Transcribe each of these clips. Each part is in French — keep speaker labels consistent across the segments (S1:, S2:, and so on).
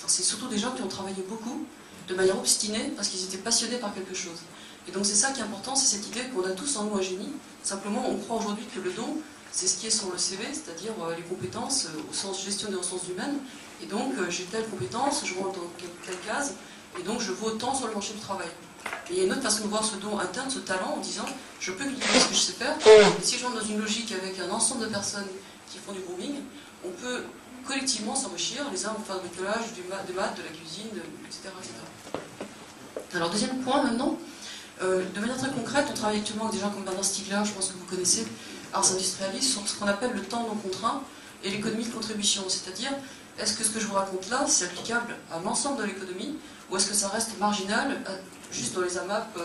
S1: c'est surtout des gens qui ont travaillé beaucoup, de manière obstinée, parce qu'ils étaient passionnés par quelque chose. Et donc c'est ça qui est important, c'est cette idée qu'on a tous en nous un génie. Simplement, on croit aujourd'hui que le don, c'est ce qui est sur le CV, c'est-à-dire les compétences au sens gestion des ressources humaines. Et donc, j'ai telle compétence, je rentre dans telle case, et donc je vaux autant sur le marché du travail. Et il y a une autre façon de voir ce don interne, ce talent, en disant, je peux cultiver ce que je sais faire, et si je rentre dans une logique avec un ensemble de personnes qui font du grooming, on peut collectivement s'enrichir, les uns vont faire du bricolage, des maths, de la cuisine, etc., etc. Alors, deuxième point maintenant, de manière très concrète, on travaille actuellement avec des gens comme Bernard Stiegler, je pense que vous connaissez, Ars Industrialis, sur ce qu'on appelle le temps non contraint et l'économie de contribution. C'est-à-dire, est-ce que ce que je vous raconte là, c'est applicable à l'ensemble de l'économie, ou est-ce que ça reste marginal, juste dans les AMAP,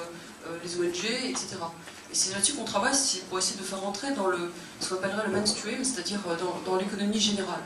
S1: les ONG, etc. Et c'est là-dessus qu'on travaille, c'est pour essayer de faire rentrer dans ce qu'on appellerait le mainstream, c'est-à-dire dans l'économie générale.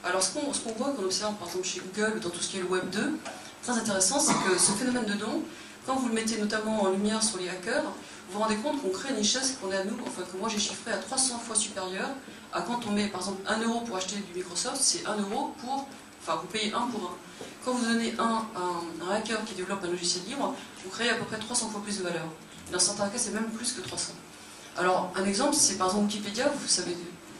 S1: Alors ce qu'on voit, qu'on observe par exemple chez Google, dans tout ce qui est le Web 2, très intéressant, c'est que ce phénomène de don, quand vous le mettez notamment en lumière sur les hackers, vous vous rendez compte qu'on crée une richesse qu'on a à nous, enfin que moi j'ai chiffré à 300 fois supérieure à quand on met par exemple 1 euro pour acheter du Microsoft, c'est 1 euro pour, enfin vous payez 1 pour 1. Quand vous donnez un hacker qui développe un logiciel libre, vous créez à peu près 300 fois plus de valeur. Dans certains cas, c'est même plus que 300. Alors un exemple, c'est par exemple Wikipédia, vous savez,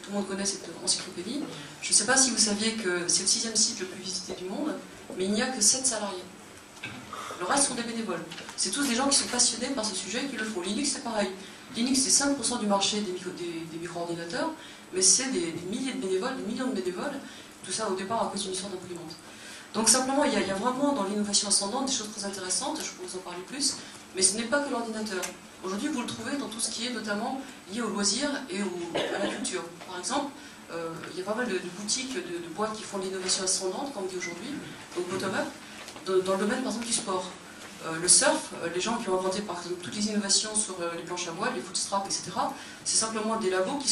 S1: tout le monde connaît cette encyclopédie. Je ne sais pas si vous saviez que c'est le 6e site le plus visité du monde, mais il n'y a que 7 salariés. Le reste sont des bénévoles. C'est tous des gens qui sont passionnés par ce sujet et qui le font. Linux, c'est pareil. Linux, c'est 5% du marché des micro-ordinateurs, mais c'est des milliers de bénévoles, des millions de bénévoles. Tout ça, au départ, à cause d'une histoire d'imprimante. Donc, simplement, il y a vraiment dans l'innovation ascendante des choses très intéressantes. Je peux vous en parler plus. Mais ce n'est pas que l'ordinateur. Aujourd'hui, vous le trouvez dans tout ce qui est notamment lié aux loisirs et à la culture. Par exemple, il y a pas mal de boutiques, de boîtes qui font de l'innovation ascendante, comme on dit aujourd'hui, donc bottom-up, dans le domaine, par exemple, du sport. Le surf, les gens qui ont inventé, par exemple, toutes les innovations sur les planches à voile, les footstraps, etc., c'est simplement des labos qui sont